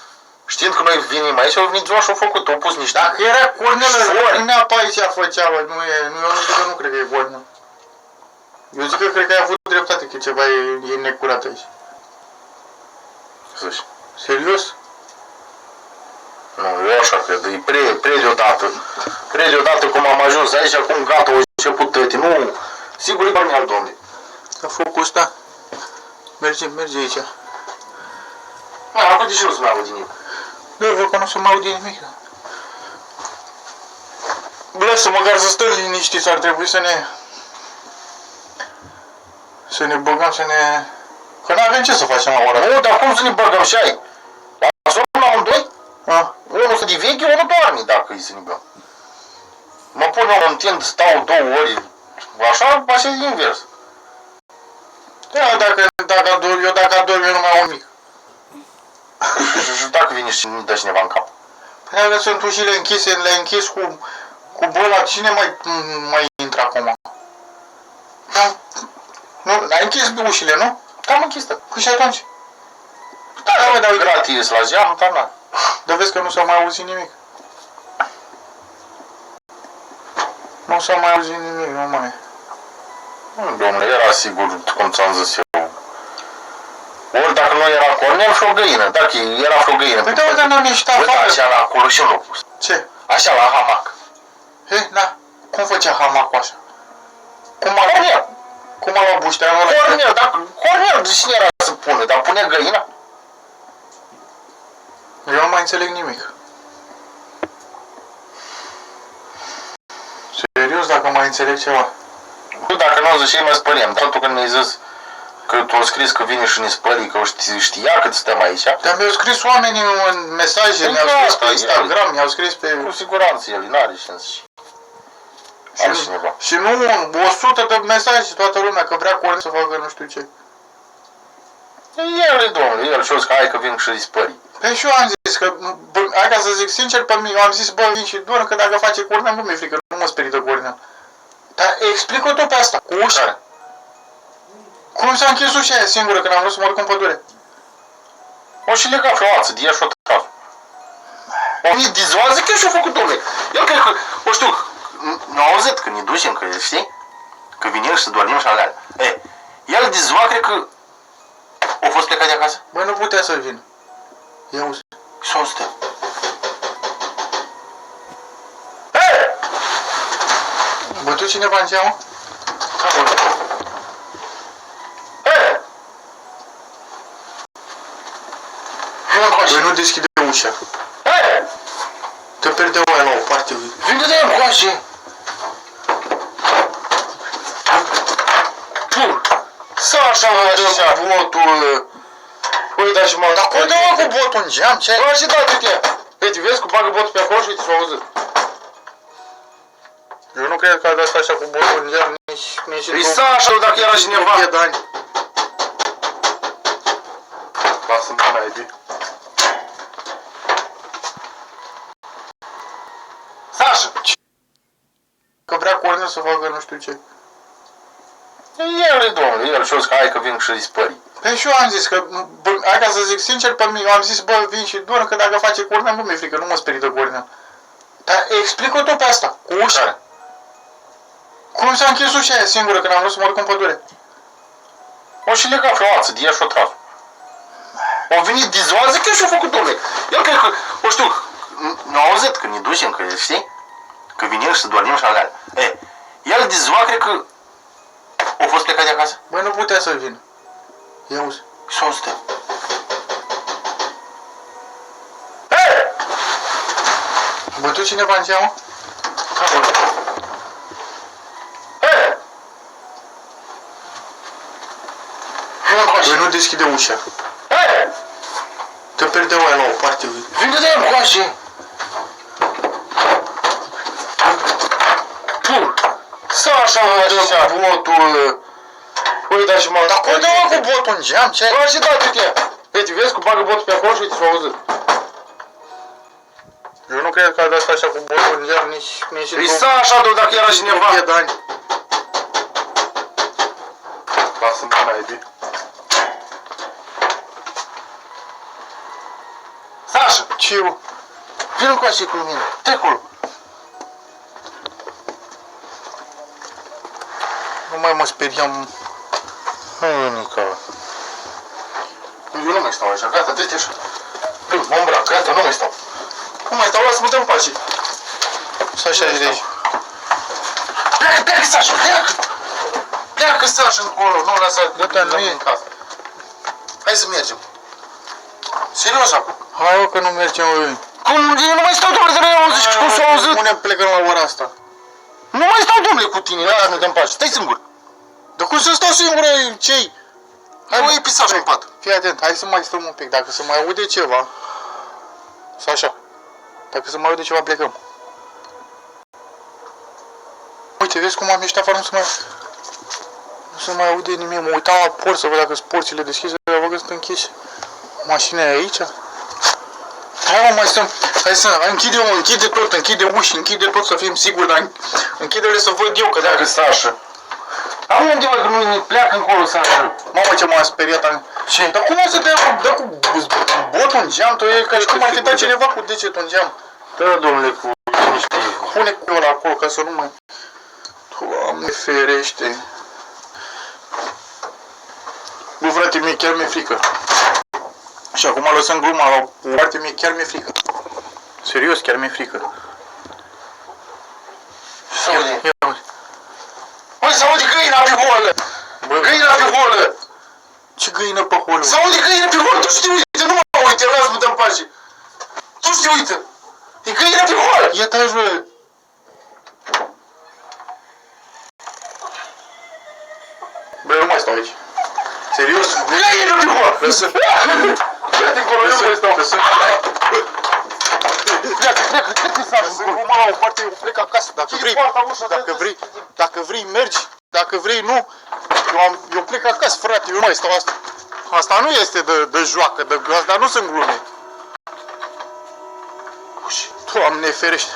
știind că noi venim aici, au venit ziua și au făcut, au pus niște... Dacă era Cornel, Fori. venea pe aici, făcea, bă, nu e, nu, eu nu zic că nu cred că e Cornel. Eu zic că cred că ai avut dreptate, că ceva e necurat aici. Zici. Serios? Nu, eu așa cred, e pre deodată. Pre deodată cum am ajuns aici, acum gata, au început tăti. Nu, sigur e bani al domnului. Ca focul ăsta? Merge aici. Acum de ce nu se mai aude nimic? Da, văd că nu se mai aude nimic. Lasă măcar să stăm liniștiți, ar trebui să ne băgăm, Că n-avem ce să facem la ora. Nu, dar cum să ne băgăm și ai? La somn amândoi? A? Unul să diveghe, unul doarme dacă îi să ne băgăm. Mă pun eu în tind, stau 2 ori, așa e invers. Da, dacă adorm, eu nu mai au nimic. Și dacă vine și ne dă cineva în cap. Păi dacă sunt ușile închise, le-ai închis cu băla, cine mai intră acum? Da, nu, ai închis ușile, nu? Da, am închis. Păi și atunci? Da, dar gratis la geam, dar na. Dar vezi că nu s-a mai auzit nimic. Nu s-a mai auzit nimic, nu mai. Domnule, era sigur, cum ți-am zis eu. Ori dacă nu era Cornel, și o găină. Dacă era și o găină. Păi da, dar n-am ieșit Uite afară. așa la acolo și l-a pus. Ce? Așa la hamac. He, da. Cum făcea hamacul așa? Cornel. Cum a luat bușteanul ăla? Cornel, dacă Cornel, de cine era să pune? Dar pune găina? Eu nu mai înțeleg nimic. Serios, dacă mai înțeleg ceva. Nu, dacă nu o zice, mai spăriem. Totul când mi-ai zis că tu ai scris că vine și ne spări, că știa cât stăm aici. Dar mi-au scris oamenii în mesaje, Păi mi-au da, scris pe păi, Instagram, mi-au scris pe... Cu siguranță el, n-are ce să zici. Altcineva. Și nu 100 de mesaje, toată lumea, că vrea Cornel să facă nu știu ce. El e domnule, el și-o zis că hai că vin și îi spări. Păi și eu am zis că, hai ca să zic sincer pe mine, eu am zis, bă, vin și dorm, că dacă face Cornel, nu mi-e frică, nu mă sperii de Cornel. Dar explică-o tu pe asta, cu ușa. Care? Cum s-a închis ușa aia singură când am vrut să mă duc în pădure? O și legat frăoață, de ea și-o tras. O venit de ziua, zic că și-o făcut domnule. El cred că, o știu, n-a auzit că ne ducem, că știi? Că vinim și să dormim și alea. El de ziua, cred că a fost plecat de acasă. Băi, nu putea să vină. Ia uzi. Și o stă. Bătut cineva în geamă? Băi, nu deschide ușa. Te pierdeu aia la o parte. Vine de încoace. Sașa, așa, botul. Păi, dar și mă... Dar cum dă cu botul în geam? Ce ai? Bă, și da, uite, uite, vezi cum bagă botul pe acolo și uite, s-a auzit. Eu nu cred că a dat așa cu botul în geam, nici Păi Sașa, dacă era cineva. de ani. Lasă-mi mai de. Sașa! Că vrea Cornel să facă nu știu ce. El e domnule, el și-o zis că hai că vin și îi spări. Păi și eu am zis că, hai ca să zic sincer pe mine, eu am zis, bă, vin și dorm, că dacă face Cornel, nu mi-e frică, nu mă sperii de Cornel. Dar explică-o tu pe asta, cu ușa. Care? Cum s-a închis ușa aia singură când am vrut să mă duc în pădure? O și legat frăoață, de ea și-o tras. O venit de ziua, zic că și-o făcut domnule. El cred că, o știu, n-a auzit că ne ducem, că știi? Că vinim și să dormim și alea. El de ziua, cred că a fost plecat de acasă. Băi, nu putea să vină. Ia uzi. Și o stă. Bătut cineva în geamă? Băi, nu deschide ușa. Te pierdeu aia la o parte. Vine de încoace. Sașa, așa, botul. păi, dar și mă... Dar cum dă cu botul în geam? Ce ai? Bă, și da, uite, uite, vezi cum bagă botul pe acolo și uite, s-a auzit. Eu nu cred că a dat așa cu botul în geam, nici Păi Sașa, dacă era cineva. de ani. Lasă-mi mai de. Sașa, Ce? vină cu așa cu mine, te acolo. Nu mai mă speriam. Nica. Eu nu mai stau așa, gata, dă-te așa. Mă îmbrac, gata, nu mai stau. Nu mai stau, lasă-mă dă-mi pace. Sasha e de aici. Pleacă, Sasha, pleacă! Pleacă, Sasha, încolo, nu lăsa în casă. Hai să mergem. Serios acum. Hai, că nu mergem, Cum? Eu nu mai stau, domnule, de la auzi, cum s-a auzit? Punem plecăm la ora asta. Nu mai stau, domnule, cu tine, lasă-mă dă-mi pace. Stai singur. Dar cum să stau singur, ce-i? Hai, mă, e pisaj în pat. Fii atent, hai să mai stăm un pic. Dacă se mai aude ceva, sau așa, dacă se mai aude ceva, plecăm. Uite, vezi cum am ieșit afară, nu se mai aude nimic. Mă uitam la porți să văd dacă sunt porțile deschise, dar văd că sunt închise. Mașina e aici? Hai, mă, mai stăm. Hai să închide tot, închide uși, închide tot să fim siguri, dar închide-le să văd eu că dacă Sasha. Am unde mă, că nu pleacă încolo, Sasha. Mamă, ce m-a speriat. Ce? Dar cum o să dă cu botul în geam? Tu e ca și cum ar fi dat cineva cu degetul în geam. Da, domnule, cu cine știe. Pune pe ăla acolo, ca să nu mai... Doamne ferește. Bă, frate, mie chiar mi-e frică. Și acum lăsăm gluma la o parte, mie chiar mi-e frică. Serios, chiar mi-e frică. Ia uite. Băi, s-aude găina pe holă! Bă, găina pe holă! Ce găină pe holă? S-aude găina pe holă! Tu știi, uite, nu mă uite, lasă-mă dă-mi pace! Tu știi, uite! E găina pe holă! Ia taci, bă! Bă, eu nu mai stau aici. Serios? Găina pe holă! Lăsă! Ia-te încolo, eu nu mai stau! Lăsă! Pleacă, Sasha, gluma la o parte, eu plec acasă, dacă vrei, mergi, dacă vrei, nu, eu plec acasă, frate, eu nu mai stau asta. Asta nu este de joacă, asta nu sunt glume. Doamne ferește.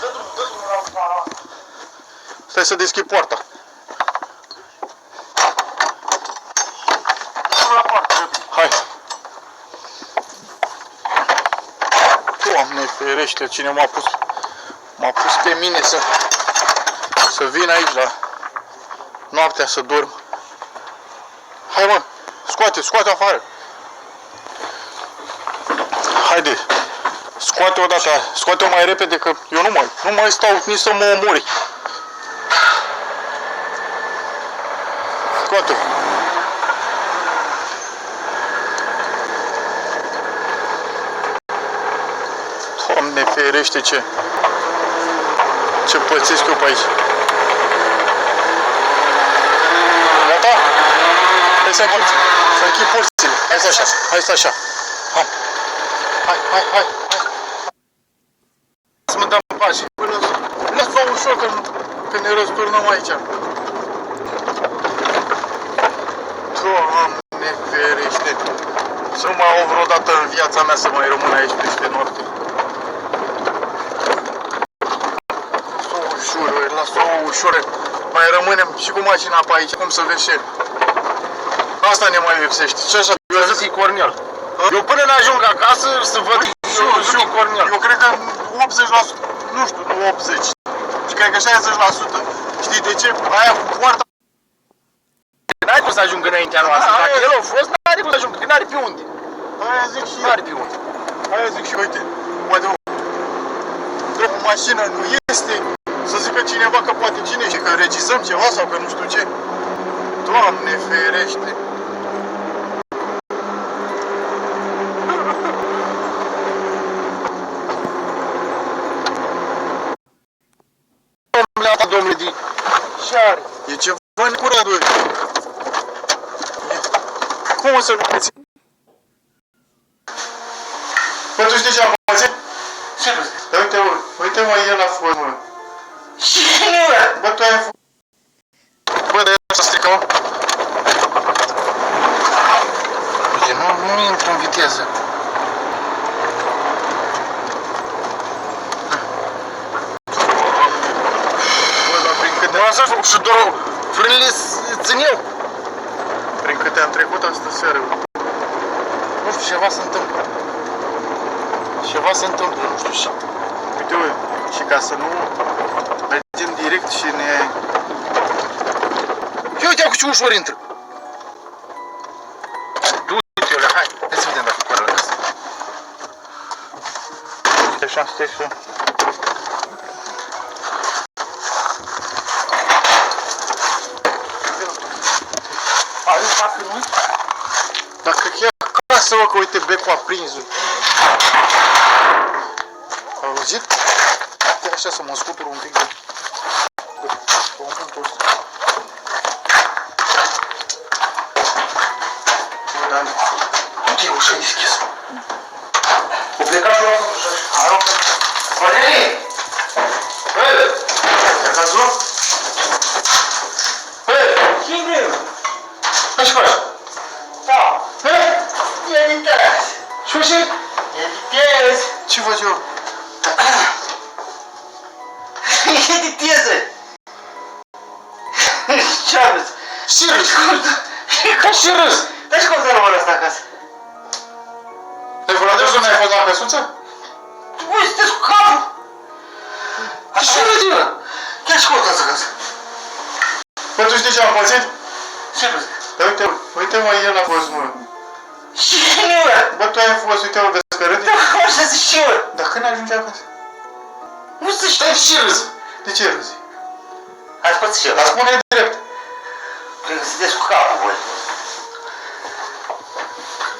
Stai să deschid poarta. Hai. Doamne ferește, cine m-a pus pe mine să vin aici la noaptea să dorm. Hai, mă, scoate afară. Haide, scoate odată, scoate-o mai repede că eu nu mai stau nici să mă omori. Scoate-o. Doamne ferește, ce pățesc eu pe aici. Gata? Hai să închid porțile. Hai să așa. Hai. Să mă dăm pace. Lăs-o ușor că ne răsturnăm aici. Doamne ferește. Să nu mai au vreodată în viața mea să mai rămân aici peste noapte. Lasă-o ușor, mai rămânem și cu mașina pe aici, cum să vezi ce. Asta ne mai lipsește. Și așa, eu zic că e Cornel. Eu până n-ajung acasă să văd și Cornel. Eu cred că 80%, nu știu, nu 80%, și cred că 60%. Știi de ce? Aia cu poarta. N-ai cum să ajungă înaintea noastră. Dacă el a fost, n-are cum să ajungă, că n-are pe unde. Aia zic și eu. N-are pe unde. Aia zic și eu, uite, poate o mașină nu este. Să zică cineva că poate cine și că regizăm ceva sau că nu știu ce. Doamne ferește! Domnule, de ce are? E ceva necurat, băi. Cum o să nu vedeți? Bă, tu știi ce am făcut? Ce nu știi? Uite-mă el a fost, mă. Cine? Bă, tu ai făcut... Bă, de aia s-a stricat, mă. Uite, nu intră în viteză. Bă, dar prin câte... Nu, așa făcut și doar frânele țineau. Prin câte am trecut astă seară. Nu știu, ceva se întâmplă. Ceva se întâmplă, nu știu și... Uite, bă, și ca să nu... Mergem direct și ne... Și uite, ce ușor intră. Du-te-o, hai, hai să vedem dacă coară la casă. Așa, stai să... Dacă chiar acasă, mă, că uite becul aprinsul. Ai auzit? Uite așa să mă scutur un pic de pământul ăsta. Uite, ușa e deschisă. O pleca și o ușa. Aruncă. Cornelie! Băi! Te-a cazut? Băi! Cine? Ce faci? Da. Editez. Ce faci? Editez. Ce faci eu? Editeze. Ce aveți? Și râs! Ca și râs! Dar și cum să rămân ăsta acasă? Ai vorbit de zonă, ai fost la căsuță? Voi sunteți cu capul! Ce râdină? Chiar și cum să acasă? Bă, tu știi ce am pățit? Ce râzi? Dar uite, uite mă, el a fost, mă. Cine ăla? Bă, tu ai fost, uite, mă, vezi că râde? Da, așa zic și eu. Dar când ajunge acasă? Nu se știe. Stai și râzi. De ce râzi? Ați pățit și eu. Dar spune drept. Cred că sunteți cu capul, voi.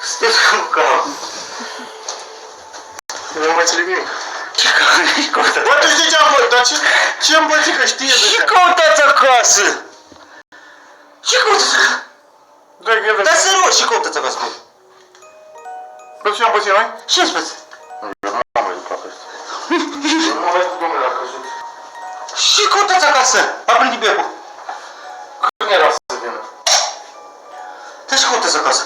Sunteți cu capul. Nu mai înțeleg nimic. Ce căutați? Bă, tu știi ce am pățit? Dar ce am pățit că știe Ce deja? căutați acasă? Ce căutați acasă? Dar serios, ce căutați acasă, băi? Bă, ce am pățit noi? Ce ați pățit? Nu am văzut pe acasă. Nu am văzut domnule la căsut. Ce căutați acasă? A prindit becul. Când era să vină? Dar ce căutați acasă?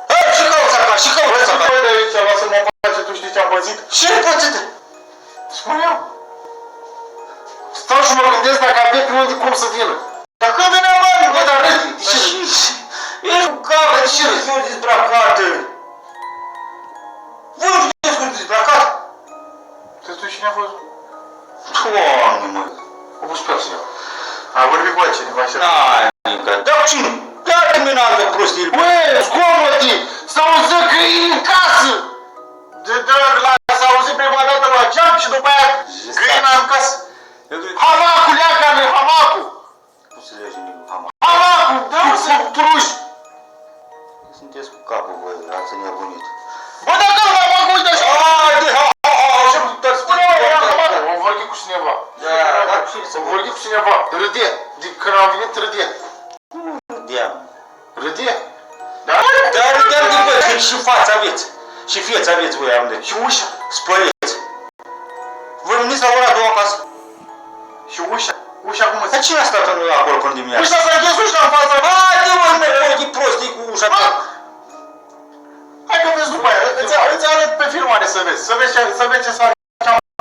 Hai, ce căutați acasă? Ce căutați acasă? Bă, de aici, lasă-mă în pace, tu știi ce am pățit? Ce ai pățit? Spune eu. Stau și mă gândesc dacă avea pe unde cum să vină. Dar când veneam banii, Bă, dar râzi, de ce râzi? ești cu capul, de ce râzi? Eu dezbracată. Voi nu știți cum dezbracat? Te tu cine a fost? Doamne, mă. A fost pe cineva. A vorbit cu altcineva așa. N-ai, nică. Dar cine? Dă-te mâna altă prostii. Bă, zgomote! S-a auzit că e în casă! S-a auzit prima dată la geam și după aia găina în casă. Hamacul, leacă-ne, hamacul! Nu se lege nimic, mama. Hamacul, dă-mi să truși! Sunteți cu capul, voi, ați nebunit. Bă, dacă nu hamacul, uite așa! Haide, Dar spune-mă, era hamacul! Am vorbit cu cineva. dar cine să Am vorbit cu cineva. Râde. De când am venit, râde. râdeam? Râde? Da? Dar râdeam de voi, când și față aveți. Și fieți aveți voi amândoi. Și ușa. Spăreți. Voi veniți la ora 2 acasă. Și ușa. Ușa cum Dar îți... cine a stat acolo până dimineața? Ușa s-a închis ușa în fața. Haide, mă, de prostii cu ușa ta. Hai că vezi după aia. Îți arăt pe filmare să vezi. Să vezi ce s-a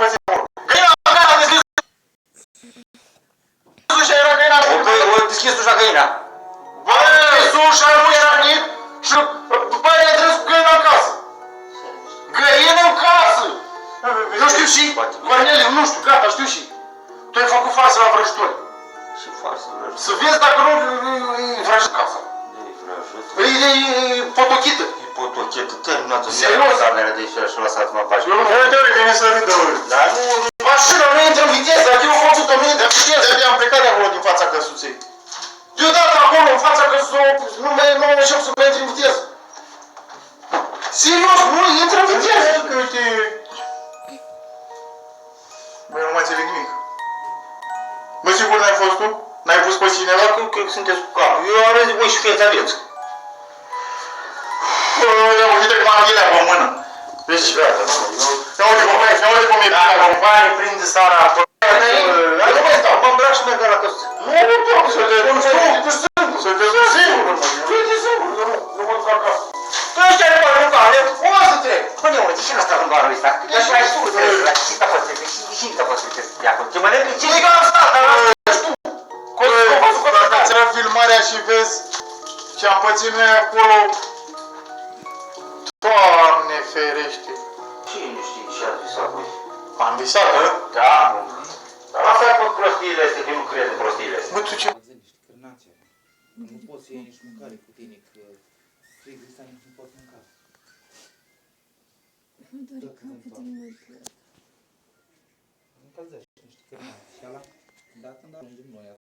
pățit acolo. Găina în care a deschis ușa, era găina. O deschis ușa găina. Bă, ușa nu era nimic. Și după aia a trăs cu găina în casă. Găină în casă. Eu știu și, Corneliu, nu știu, gata, știu și. Tu ai făcut farsă la vrăjitori. Și farsă vrăjit. Să vezi dacă nu e vrăjit casa. De vrăjit. E potochită. E potochetă, terminat-o. Serios? Carnele de aici și lăsat mă pași. Eu nu vă uite, vine să râdă. Dar nu... Mașina nu intră în viteză, adică eu am făcut-o, nu intră în viteză. De-abia am plecat de acolo din fața căsuței. Deodată acolo, în fața căsuței, nu mai încep să mai intri în viteză. Serios, nu intră în viteză. Că uite... Băi, nu mai înțeleg nimic. Bă, sigur n-ai fost tu? N-ai pus pe cineva? Acum cred că sunteți cu capul. Eu am râs de voi și fieți aveți. Bă, ia uite cum am ghelea pe mână. Deci, gata, nu. Ia uite cum e, ia uite cum e. Dacă bani prinde sara acolo. Nu mai stau. Mă îmbrac și merg la căsuță. Nu, să te duci singur. Să te duci singur. Du-te singur, nu mă duc acasă. Tu ești care mă în vară? O să trec. Pune, uite, cine a stat în vară ăsta? Dar și ai spus, cine te-a fost trecut? Cine te-a fost trecut de acolo? Te mănâncă? Cine că am stat? Dacă ți-era filmarea și vezi ce am pățit noi acolo, Doamne ferește. Cine știe ce ați visat voi? Am visat, hă? Da. Dar asta a fost prostiile astea, că nu cred în prostiile astea. Bă, tu ce? iei nici mâncare cu tine, că frig ăsta nici nu pot mânca. Îmi dori capul din mă plăc.